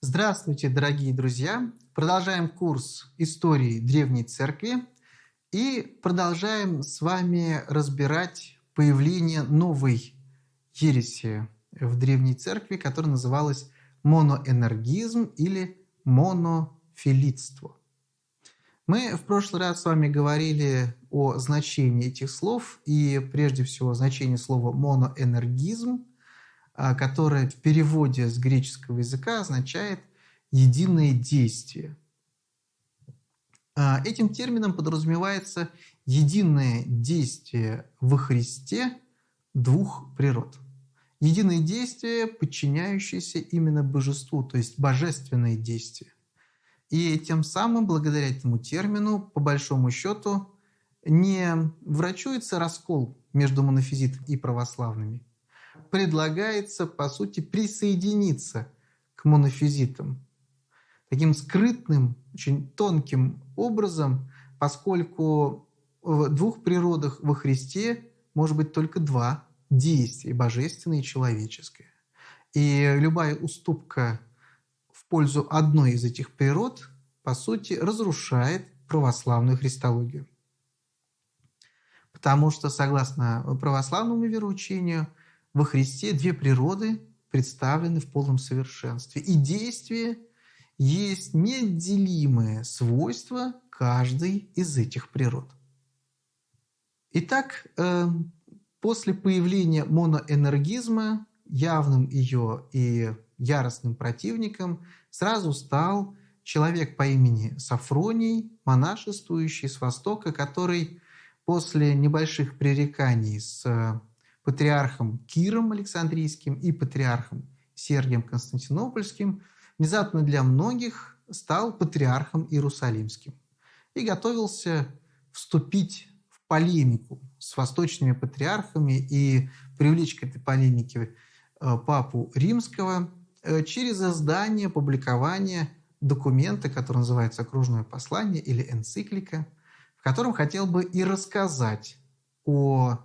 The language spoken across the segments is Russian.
Здравствуйте, дорогие друзья! Продолжаем курс истории Древней Церкви и продолжаем с вами разбирать появление новой ереси в Древней Церкви, которая называлась моноэнергизм или монофилитство. Мы в прошлый раз с вами говорили о значении этих слов и прежде всего о значении слова моноэнергизм, которое в переводе с греческого языка означает «единое действие». Этим термином подразумевается единое действие во Христе двух природ. Единое действие, подчиняющееся именно божеству, то есть божественное действие. И тем самым, благодаря этому термину, по большому счету, не врачуется раскол между монофизитами и православными. Предлагается, по сути, присоединиться к монофизитам таким скрытным, очень тонким образом, поскольку в двух природах во Христе может быть только два действия – божественное и человеческое. И любая уступка в пользу одной из этих природ, по сути, разрушает православную христологию. Потому что, согласно православному вероучению, во Христе две природы представлены в полном совершенстве. И действие есть неотделимое свойство каждой из этих природ. Итак, после появления моноэнергизма явным ее и яростным противником сразу стал человек по имени Сафроний, монашествующий с Востока, который после небольших пререканий с патриархом Киром Александрийским и патриархом Сергием Константинопольским внезапно для многих стал патриархом Иерусалимским и готовился вступить в полемику с восточными патриархами и привлечь к этой полемике папу Римского через издание, публикование документа, который называется «Окружное послание» или «Энциклика», в котором хотел бы и рассказать о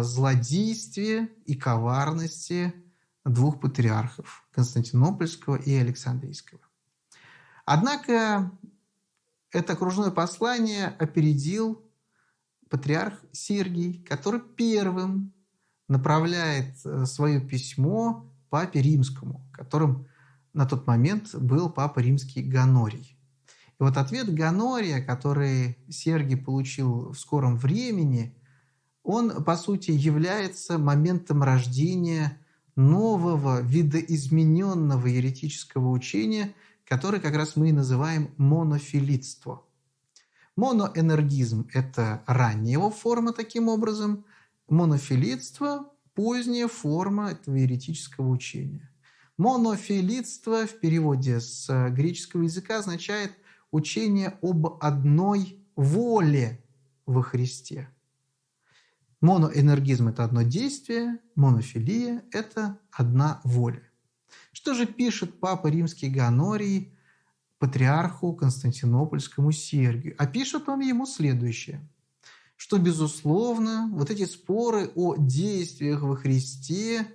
злодействе и коварности двух патриархов – Константинопольского и Александрийского. Однако это окружное послание опередил патриарх Сергий, который первым направляет свое письмо папе Римскому, которым на тот момент был папа Римский Гонорий. И вот ответ Гонория, который Сергий получил в скором времени, он, по сути, является моментом рождения нового, видоизмененного еретического учения, которое как раз мы и называем монофилитство. Моноэнергизм – это ранняя его форма таким образом, монофилитство – поздняя форма этого еретического учения. Монофилитство в переводе с греческого языка означает учение об одной воле во Христе. Моноэнергизм – это одно действие, монофилия – это одна воля. Что же пишет папа Римский Гонорий патриарху Константинопольскому Сергию? А пишет он ему следующее, что, безусловно, вот эти споры о действиях во Христе,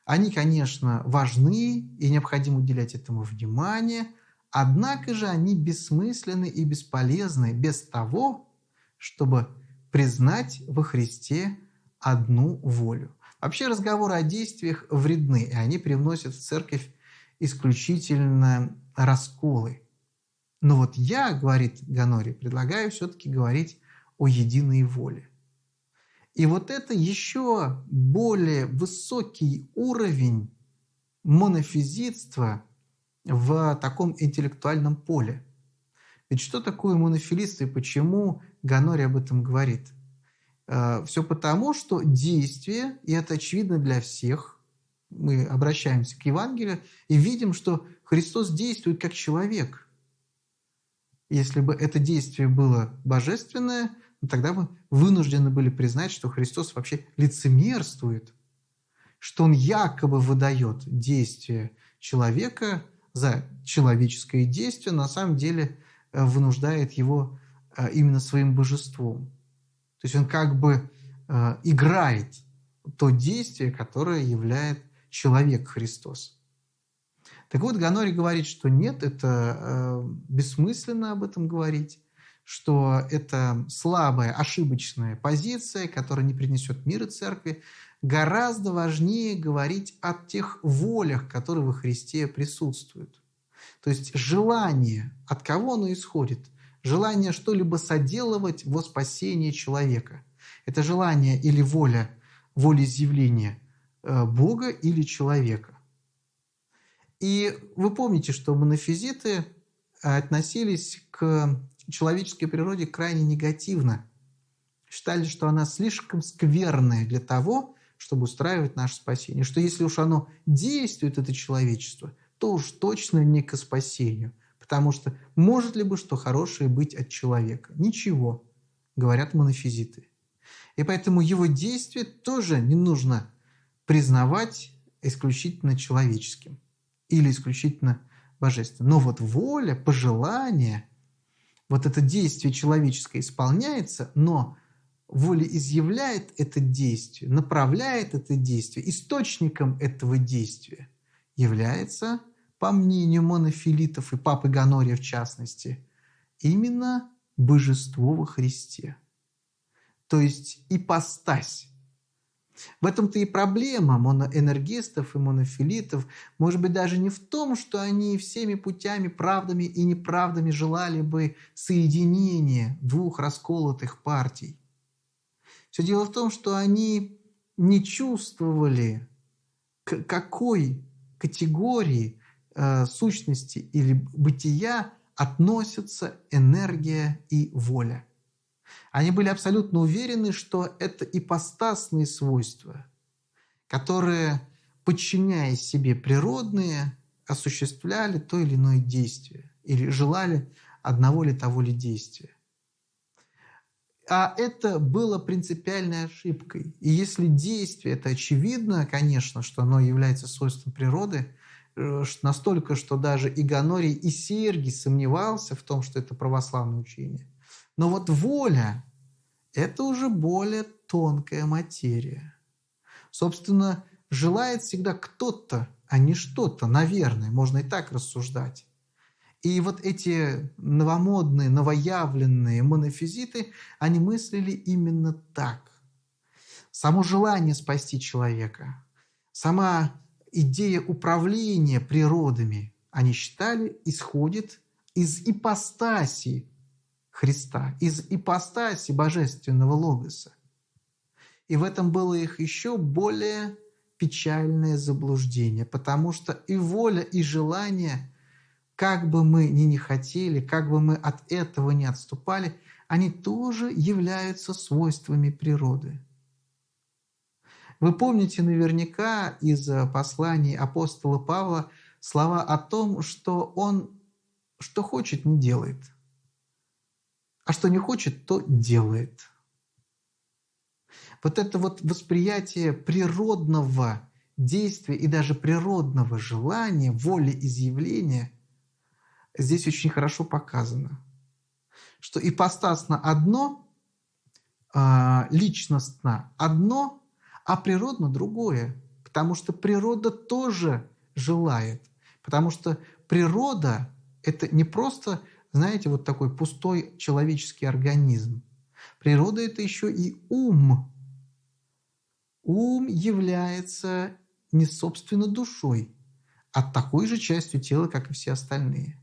они, конечно, важны и необходимо уделять этому внимание, однако же они бессмысленны и бесполезны без того, чтобы признать во Христе одну волю. Вообще разговоры о действиях вредны, и они привносят в церковь исключительно расколы. Но вот я, говорит Гонорий, предлагаю все-таки говорить о единой воле. И вот это еще более высокий уровень монофизитства в таком интеллектуальном поле. Ведь что такое монофилитство и почему Гонорий об этом говорит? Все потому, что действие, и это очевидно для всех, мы обращаемся к Евангелию и видим, что Христос действует как человек. Если бы это действие было божественное, тогда мы вынуждены были признать, что Христос вообще лицемерствует, что Он якобы выдает действие человека за человеческое действие, на самом деле вынуждает его именно своим божеством. То есть он как бы играет то действие, которое являет человек Христос. Так вот, Ганорий говорит, что нет, это бессмысленно об этом говорить, что это слабая, ошибочная позиция, которая не принесет мира церкви. Гораздо важнее говорить о тех волях, которые во Христе присутствуют. То есть желание, от кого оно исходит? Желание что-либо соделывать во спасение человека. Это желание или воля, волеизъявление Бога или человека. И вы помните, что монофизиты относились к человеческой природе крайне негативно. Считали, что она слишком скверная для того, чтобы устраивать наше спасение. Что если уж оно действует, это человечество, то уж точно не к спасению. Потому что может ли бы что хорошее быть от человека? Ничего, говорят монофизиты. И поэтому его действие тоже не нужно признавать исключительно человеческим или исключительно божественным. Но вот воля, пожелание, вот это действие человеческое исполняется, но воля изъявляет это действие, направляет это действие. Источником этого действия является, по мнению монофилитов и папы Ганория в частности, именно божество во Христе. То есть ипостась. В этом-то и проблема моноэнергистов и монофилитов. Может быть, даже не в том, что они всеми путями, правдами и неправдами желали бы соединения двух расколотых партий. Все дело в том, что они не чувствовали, к какой категории сущности или бытия относятся энергия и воля. Они были абсолютно уверены, что это ипостасные свойства, которые, подчиняя себе природные, осуществляли то или иное действие или желали одного или того ли действия. А это было принципиальной ошибкой. И если действие, это очевидно, конечно, что оно является свойством природы, настолько, что даже и Ганорий, и Сергий сомневался в том, что это православное учение. Но вот воля – это уже более тонкая материя. Собственно, желает всегда кто-то, а не что-то, наверное, можно и так рассуждать. И вот эти новомодные, новоявленные монофизиты, они мыслили именно так. Само желание спасти человека, сама идея управления природами, они считали, исходит из ипостаси Христа, из ипостаси божественного логоса. И в этом было их еще более печальное заблуждение, потому что и воля, и желание, как бы мы ни хотели, как бы мы от этого не отступали, они тоже являются свойствами природы. Вы помните наверняка из посланий апостола Павла слова о том, что он что хочет, не делает, а что не хочет, то делает. Вот это вот восприятие природного действия и даже природного желания, волеизъявления здесь очень хорошо показано. Что ипостасно одно, личностно одно, а природно другое. Потому что природа тоже желает. Потому что природа – это не просто, знаете, вот такой пустой человеческий организм. Природа – это еще и ум. Ум является не собственно душой, а такой же частью тела, как и все остальные.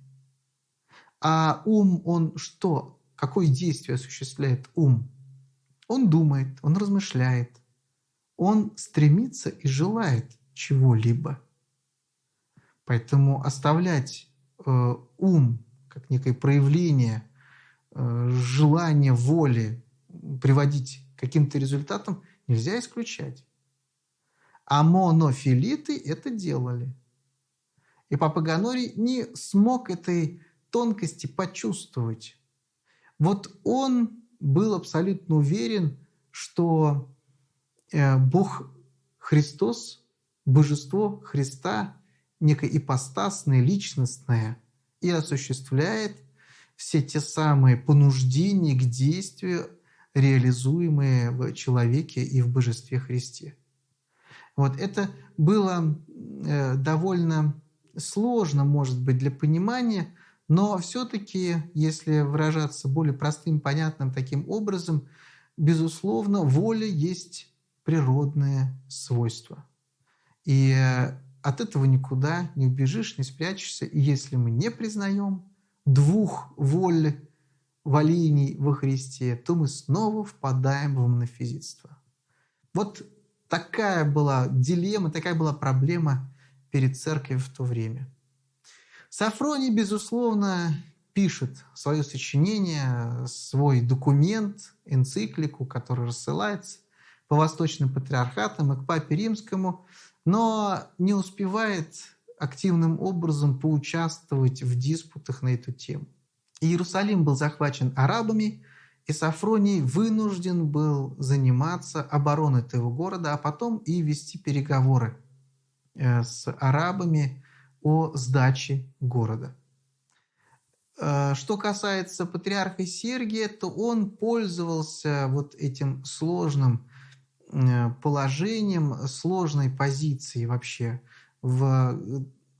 А ум, он что? Какое действие осуществляет ум? Он думает, он размышляет, он стремится и желает чего-либо. Поэтому оставлять ум как некое проявление желания, воли приводить к каким-то результатам нельзя исключать. А монофилиты это делали. И папа Ганорий не смог этой тонкости почувствовать. Вот он был абсолютно уверен, что Бог Христос, божество Христа, некое ипостасное, личностное, и осуществляет все те самые понуждения к действию, реализуемые в человеке и в божестве Христе. Вот это было довольно сложно, может быть, для понимания, но все-таки, если выражаться более простым, понятным таким образом, безусловно, воля есть природное свойство. И от этого никуда не убежишь, не спрячешься. И если мы не признаем двух воль волений во Христе, то мы снова впадаем в монофизитство. Вот такая была дилемма, такая была проблема перед церковью в то время. Сафроний, безусловно, пишет свое сочинение, свой документ, энциклику, который рассылается по восточным патриархатам и к Папе Римскому, но не успевает активным образом поучаствовать в диспутах на эту тему. Иерусалим был захвачен арабами, и Сафроний вынужден был заниматься обороной этого города, а потом и вести переговоры с арабами о сдаче города. Что касается патриарха Сергия, то он пользовался вот этим сложным положением, сложной позицией вообще в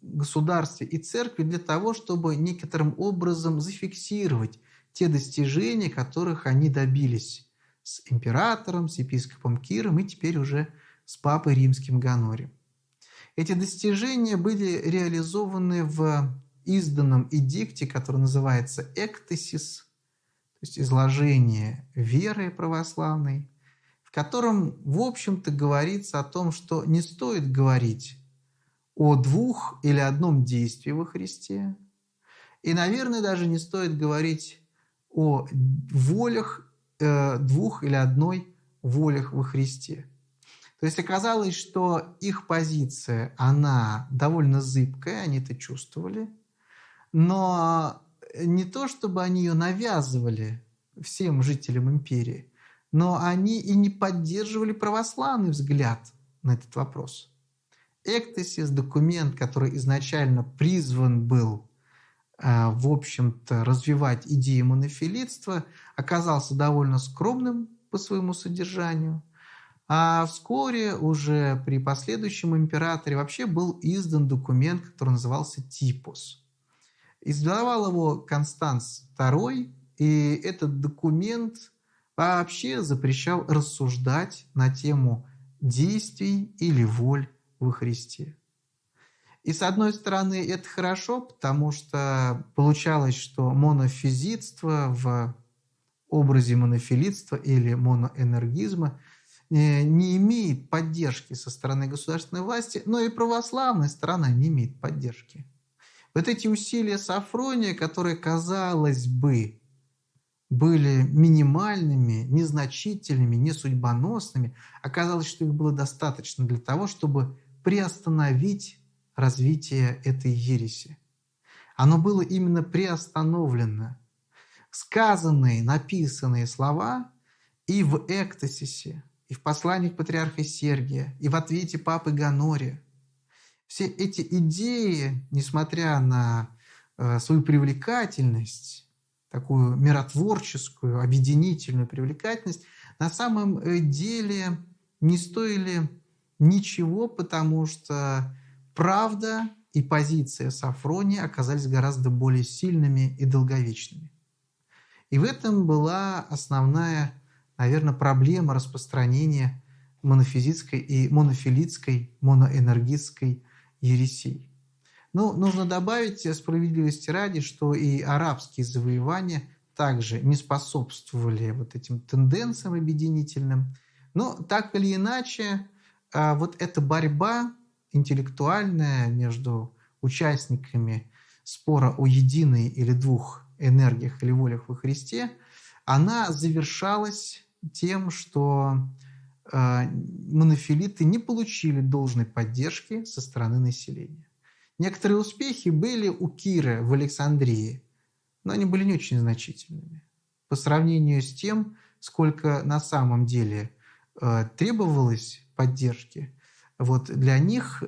государстве и церкви для того, чтобы некоторым образом зафиксировать те достижения, которых они добились с императором, с епископом Киром и теперь уже с папой римским Гонорием. Эти достижения были реализованы в изданном эдикте, который называется «Эктесис», то есть изложение веры православной, в котором, в общем-то, говорится о том, что не стоит говорить о двух или одном действии во Христе, и, наверное, даже не стоит говорить о волях двух или одной волях во Христе. То есть оказалось, что их позиция, она довольно зыбкая, они это чувствовали, но не то, чтобы они ее навязывали всем жителям империи, но они и не поддерживали православный взгляд на этот вопрос. Эктесис, документ, который изначально призван был, в общем-то, развивать идею монофилитства, оказался довольно скромным по своему содержанию, а вскоре уже при последующем императоре вообще был издан документ, который назывался «Типос». Издавал его Констанс II, и этот документ вообще запрещал рассуждать на тему действий или воль во Христе. И с одной стороны это хорошо, потому что получалось, что монофизитство в образе монофилитства или моноэнергизма не имеет поддержки со стороны государственной власти, но и православная сторона не имеет поддержки. Вот эти усилия Сафрония, которые, казалось бы, были минимальными, незначительными, несудьбоносными, оказалось, что их было достаточно для того, чтобы приостановить развитие этой ереси. Оно было именно приостановлено. Сказанные, написанные слова и в Эктесисе, и в посланиях патриарха Сергия, и в ответе папы Гонория. Все эти идеи, несмотря на свою привлекательность, такую миротворческую, объединительную привлекательность, на самом деле не стоили ничего, потому что правда и позиция Сафрония оказались гораздо более сильными и долговечными. И в этом была основная, наверное, проблема распространения монофизитской и монофилитской, моноэнергистской ересей. Но нужно добавить справедливости ради, что и арабские завоевания также не способствовали вот этим тенденциям объединительным. Но так или иначе, вот эта борьба интеллектуальная между участниками спора о единой или двух энергиях или волях во Христе, она завершалась тем, что монофилиты не получили должной поддержки со стороны населения. Некоторые успехи были у Кира в Александрии, но они были не очень значительными по сравнению с тем, сколько на самом деле требовалось поддержки. Вот для них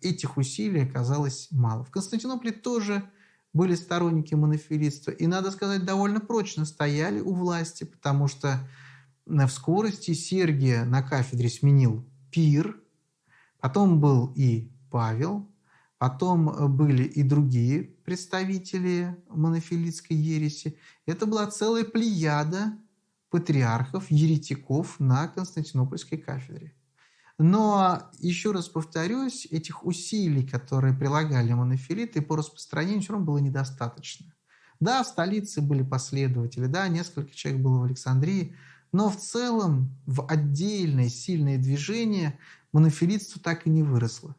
этих усилий оказалось мало. В Константинополе тоже были сторонники монофилитства, и, надо сказать, довольно прочно стояли у власти, потому что в скорости Сергия на кафедре сменил Пир, Потом был и Павел, потом были и другие представители монофилитской ереси. Это была целая плеяда патриархов, еретиков на Константинопольской кафедре. Но, еще раз повторюсь, этих усилий, которые прилагали монофилиты по распространению, все равно было недостаточно. Да, в столице были последователи, да, несколько человек было в Александрии, но в целом в отдельное сильное движение монофилитство так и не выросло.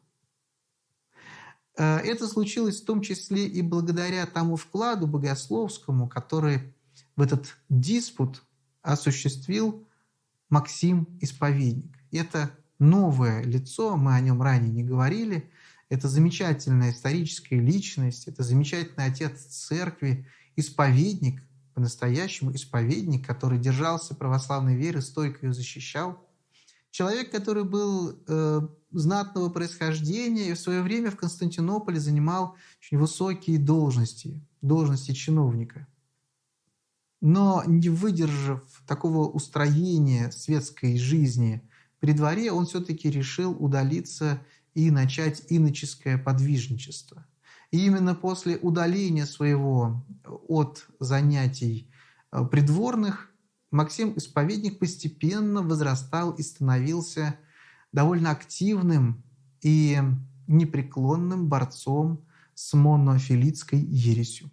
Это случилось в том числе и благодаря тому вкладу богословскому, который в этот диспут осуществил Максим Исповедник. Это новое лицо, мы о нем ранее не говорили, это замечательная историческая личность, это замечательный отец церкви, исповедник, по-настоящему исповедник, который держался православной веры, стойко ее защищал. Человек, который был знатного происхождения и в свое время в Константинополе занимал очень высокие должности, должности чиновника. Но не выдержав такого устроения светской жизни при дворе, он все-таки решил удалиться и начать иноческое подвижничество. И именно после удаления своего от занятий придворных Максим Исповедник постепенно возрастал и становился довольно активным и непреклонным борцом с монофилитской ересью.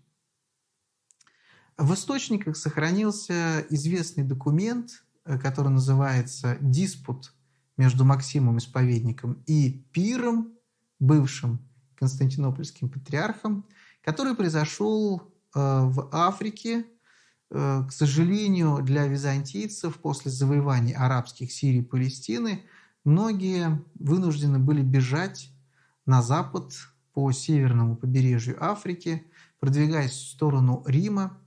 В источниках сохранился известный документ, который называется «Диспут между Максимом Исповедником и Пиром, бывшим константинопольским патриархом, который произошел в Африке. К сожалению, для византийцев после завоеваний арабских Сирии и Палестины многие вынуждены были бежать на запад по северному побережью Африки, продвигаясь в сторону Рима.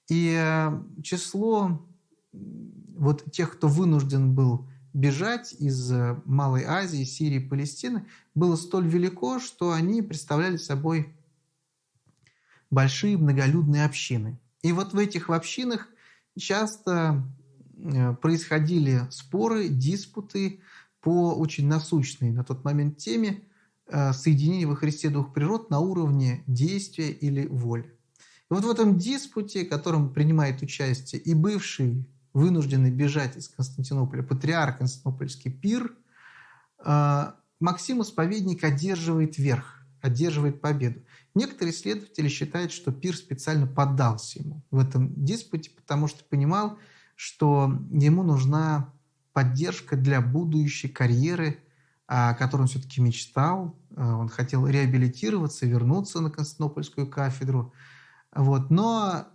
И число вот тех, кто вынужден был бежать из Малой Азии, Сирии, Палестины, было столь велико, что они представляли собой большие многолюдные общины. И вот в этих общинах часто происходили споры, диспуты по очень насущной на тот момент теме соединения во Христе двух природ на уровне действия или воли. И вот в этом диспуте, в котором принимает участие и бывший вынужденный бежать из Константинополя патриарх Константинопольский Пир, Максим Исповедник одерживает верх, одерживает победу. Некоторые исследователи считают, что Пир специально поддался ему в этом диспуте, потому что понимал, что ему нужна поддержка для будущей карьеры, о которой он все-таки мечтал. Он хотел реабилитироваться, вернуться на Константинопольскую кафедру. Вот. Но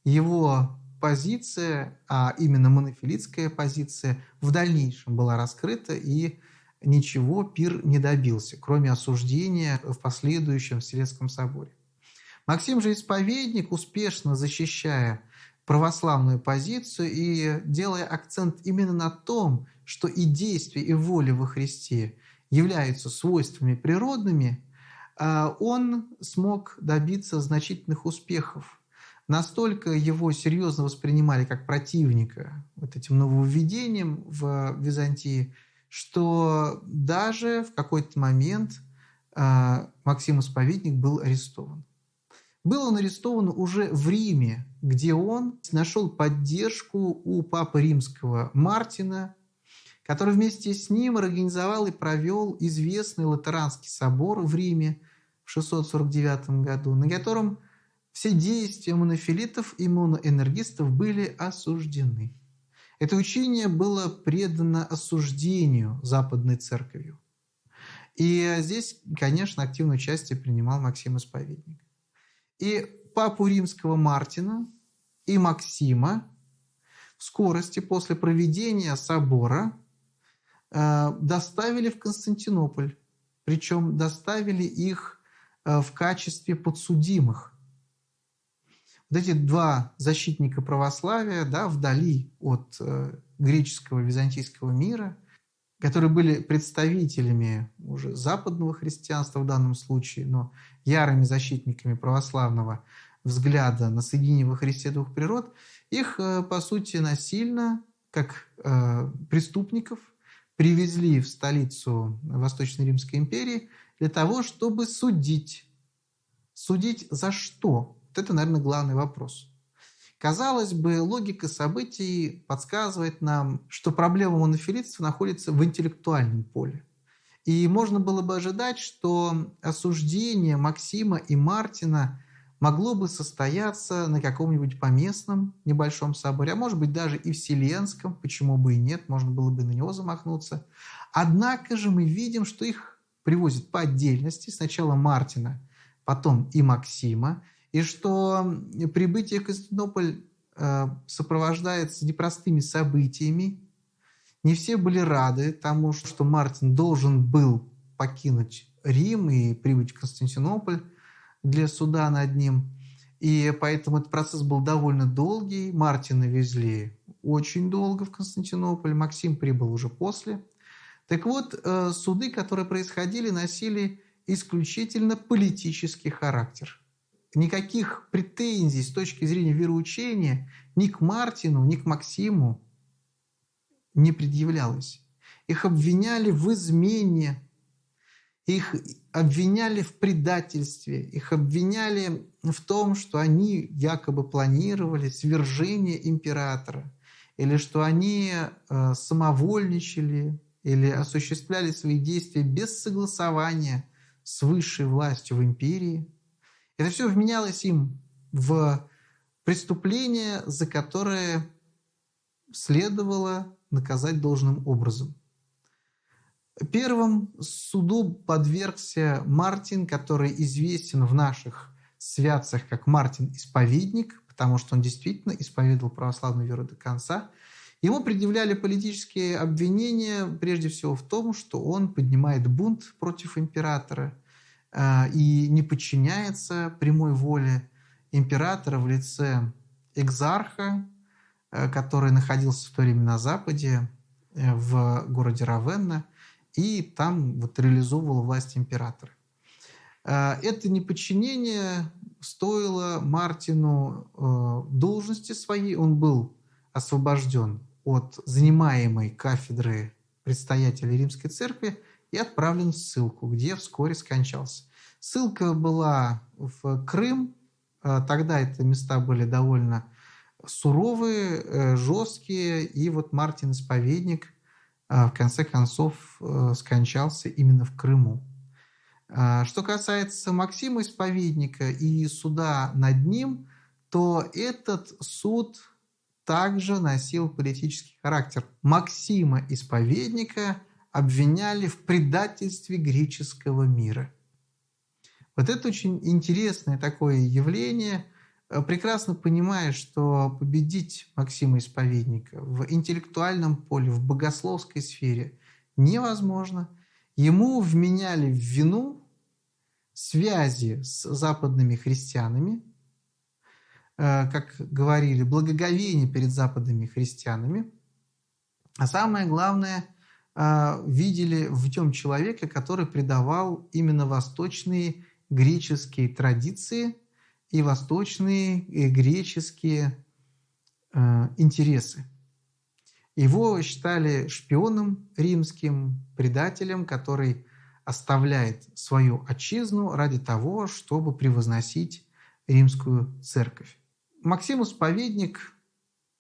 его позиция, а именно монофилитская позиция, в дальнейшем была раскрыта, и ничего Пир не добился, кроме осуждения в последующем Вселенском соборе. Максим же Исповедник, успешно защищая православную позицию и делая акцент именно на том, что и действие, и воля во Христе являются свойствами природными, он смог добиться значительных успехов. Настолько его серьезно воспринимали как противника вот этим нововведением в Византии, что даже в какой-то момент Максим Исповедник был арестован. Был он арестован уже в Риме, где он нашел поддержку у папы римского Мартина, который вместе с ним организовал и провел известный Латеранский собор в Риме в 649 году, на котором все действия монофилитов и моноэнергистов были осуждены. Это учение было предано осуждению Западной Церковью. И здесь, конечно, активное участие принимал Максим Исповедник. И папу римского Мартина и Максима в скорости после проведения собора доставили в Константинополь. Причем доставили их в качестве подсудимых. Вот эти два защитника православия, да, вдали от греческого византийского мира, которые были представителями уже западного христианства в данном случае, но ярыми защитниками православного взгляда на соединение во Христе двух природ, их, по сути, насильно, как преступников, привезли в столицу Восточной Римской империи для того, чтобы судить. Судить за что? Вот это, наверное, главный вопрос. Казалось бы, логика событий подсказывает нам, что проблема монофилитства находится в интеллектуальном поле. И можно было бы ожидать, что осуждение Максима и Мартина могло бы состояться на каком-нибудь поместном небольшом соборе, а может быть даже и вселенском, почему бы и нет, можно было бы на него замахнуться. Однако же мы видим, что их привозят по отдельности, сначала Мартина, потом и Максима, и что прибытие в Константинополь сопровождается непростыми событиями. Не все были рады тому, что Мартин должен был покинуть Рим и прибыть в Константинополь для суда над ним. И поэтому этот процесс был довольно долгий. Мартина везли очень долго в Константинополь, Максим прибыл уже после. Так вот, суды, которые происходили, носили исключительно политический характер. Никаких претензий с точки зрения вероучения ни к Мартину, ни к Максиму не предъявлялось. Их обвиняли в измене, их обвиняли в предательстве, их обвиняли в том, что они якобы планировали свержение императора, или что они самовольничали, или осуществляли свои действия без согласования с высшей властью в империи. Это все вменялось им в преступление, за которое следовало наказать должным образом. Первым суду подвергся Мартин, который известен в наших святцах как Мартин-исповедник, потому что он действительно исповедовал православную веру до конца. Ему предъявляли политические обвинения прежде всего в том, что он поднимает бунт против императора и не подчиняется прямой воле императора в лице экзарха, который находился в то время на Западе, в городе Равенна, и там вот реализовывал власть императора. Это неподчинение стоило Мартину должности своей. Он был освобожден от занимаемой кафедры предстоятеля Римской церкви и отправлен в ссылку, где вскоре скончался. Ссылка была в Крым. Тогда эти места были довольно суровые, жесткие, и вот Мартин-исповедник в конце концов скончался именно в Крыму. Что касается Максима Исповедника и суда над ним, то этот суд также носил политический характер. Максима Исповедника обвиняли в предательстве греческого мира. Вот это очень интересное такое явление. Прекрасно понимая, что победить Максима Исповедника в интеллектуальном поле, в богословской сфере невозможно. Ему вменяли в вину связи с западными христианами, как говорили, благоговение перед западными христианами. А самое главное, видели в нем человека, который предавал именно восточные греческие традиции и восточные и греческие интересы. Его считали шпионом римским, предателем, который оставляет свою отчизну ради того, чтобы превозносить римскую церковь. Максим Исповедник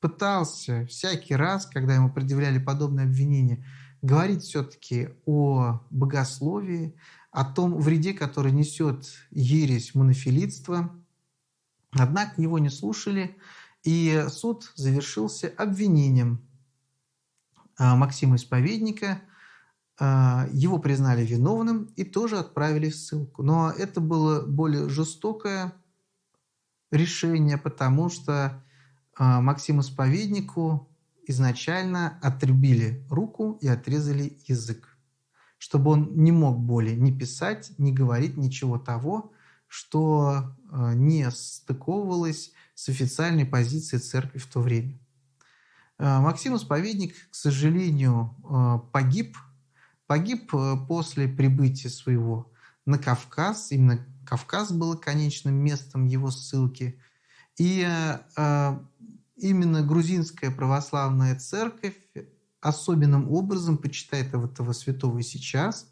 пытался всякий раз, когда ему предъявляли подобные обвинения, говорить все-таки о богословии, о том вреде, который несет ересь монофилитства. Однако его не слушали, и суд завершился обвинением Максима Исповедника. Его признали виновным и тоже отправили в ссылку. Но это было более жестокое решение, потому что Максиму Исповеднику изначально отрубили руку и отрезали язык, чтобы он не мог более ни писать, ни говорить ничего того, что не стыковывалось с официальной позицией церкви в то время. Максим Исповедник, к сожалению, погиб после прибытия своего на Кавказ. Именно Кавказ был конечным местом его ссылки. И именно грузинская православная церковь особенным образом почитает этого святого и сейчас.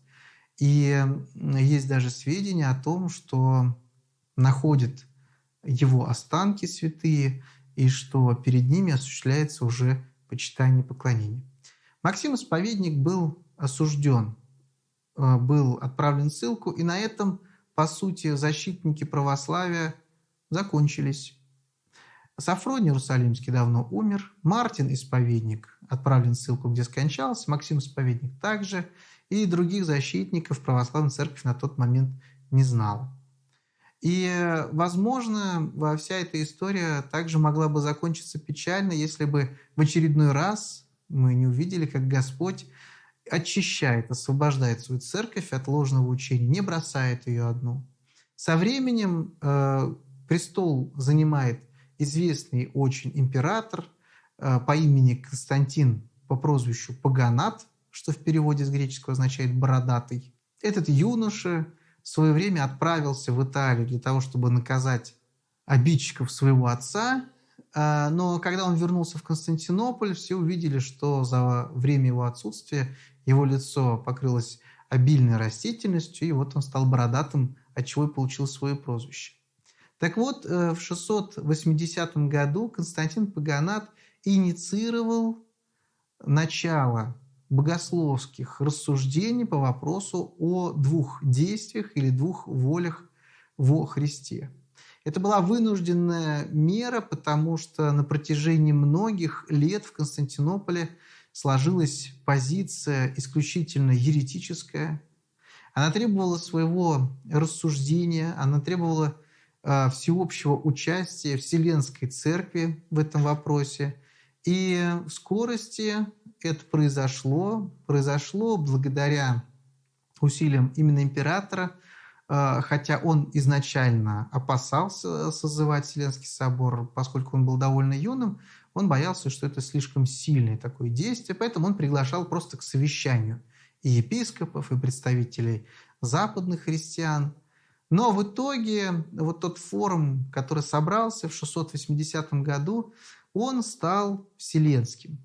И есть даже сведения о том, что находят его останки святые, и что перед ними осуществляется уже почитание и поклонение. Максим Исповедник был осужден, был отправлен в ссылку, и на этом, по сути, защитники православия закончились. Сафроний Иерусалимский давно умер, Мартин Исповедник отправлен в ссылку, где скончался, Максим Исповедник также, и других защитников православная церковь на тот момент не знала. И, возможно, вся эта история также могла бы закончиться печально, если бы в очередной раз мы не увидели, как Господь очищает, освобождает свою церковь от ложного учения, не бросает ее одну. Со временем престол занимает известный очень император по имени Константин по прозвищу Паганат, что в переводе с греческого означает «бородатый». Этот юноша в свое время отправился в Италию для того, чтобы наказать обидчиков своего отца, но когда он вернулся в Константинополь, все увидели, что за время его отсутствия его лицо покрылось обильной растительностью, и вот он стал бородатым, отчего и получил свое прозвище. Так вот, в 680 году Константин Паганат инициировал начало богословских рассуждений по вопросу о двух действиях или двух волях во Христе. Это была вынужденная мера, потому что на протяжении многих лет в Константинополе сложилась позиция исключительно еретическая. Она требовала своего рассуждения, она требовала всеобщего участия Вселенской Церкви в этом вопросе. И в скорости это произошло благодаря усилиям именно императора, хотя он изначально опасался созывать Вселенский собор, поскольку он был довольно юным, он боялся, что это слишком сильное такое действие, поэтому он приглашал просто к совещанию и епископов, и представителей западных христиан. Но в итоге вот тот форум, который собрался в 680 году, он стал вселенским.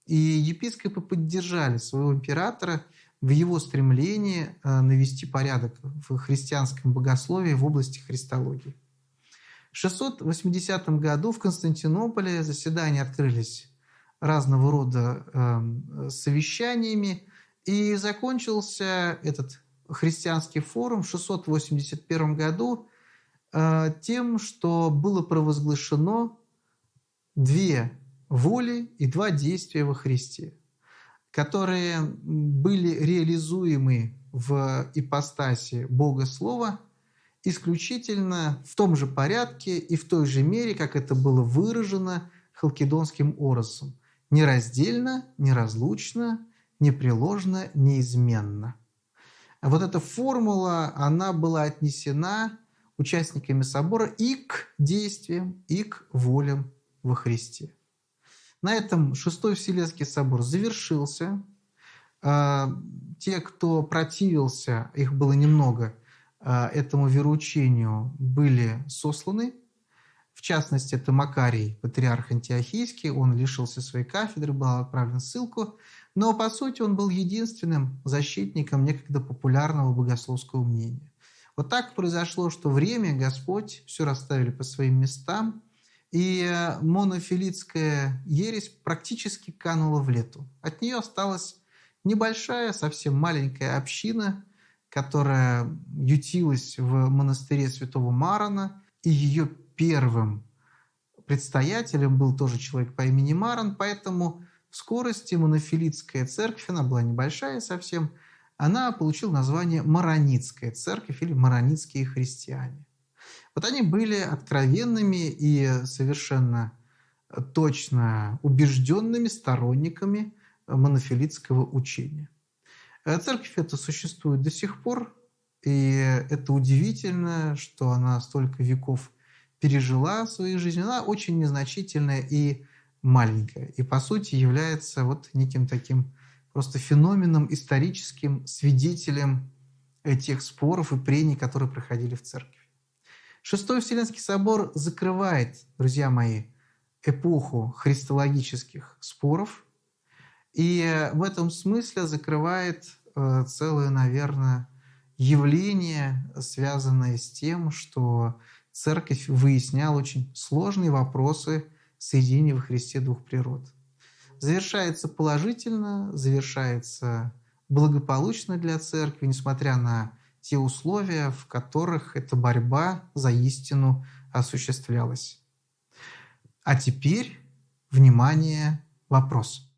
И епископы поддержали своего императора в его стремлении навести порядок в христианском богословии в области христологии. В 680 году в Константинополе заседания открылись разного рода совещаниями, и закончился этот христианский форум в 681 году тем, что было провозглашено две воли и два действия во Христе, которые были реализуемы в ипостаси Бога Слова исключительно в том же порядке и в той же мере, как это было выражено халкидонским оросом. Нераздельно, неразлучно, непреложно, неизменно. Вот эта формула, она была отнесена участниками собора и к действиям, и к волям во Христе. На этом Шестой Вселенский собор завершился. Те, кто противился, их было немного, этому вероучению, были сосланы. В частности, это Макарий, патриарх антиохийский, он лишился своей кафедры, был отправлен в ссылку, но, по сути, он был единственным защитником некогда популярного богословского мнения. Вот так произошло, что время, Господь все расставили по своим местам, и монофилитская ересь практически канула в лету. От нее осталась небольшая, совсем маленькая община, которая ютилась в монастыре святого Марона, и ее первым предстоятелем был тоже человек по имени Марон, поэтому в скорости монофилитская церковь, она была небольшая совсем, она получила название Маронитская церковь или Маронитские христиане. Вот они были откровенными и совершенно точно убежденными сторонниками монофилитского учения. Церковь эта существует до сих пор, и это удивительно, что она столько веков пережила в своей жизни. Она очень незначительная и маленькая, и по сути является вот неким таким просто феноменом, историческим свидетелем тех споров и прений, которые проходили в церкви. Шестой Вселенский собор закрывает, друзья мои, эпоху христологических споров, И в этом смысле закрывает целое, наверное, явление, связанное с тем, что церковь выясняла очень сложные вопросы соединения во Христе двух природ. Завершается положительно, завершается благополучно для церкви, несмотря на те условия, в которых эта борьба за истину осуществлялась. А теперь, внимание, вопрос.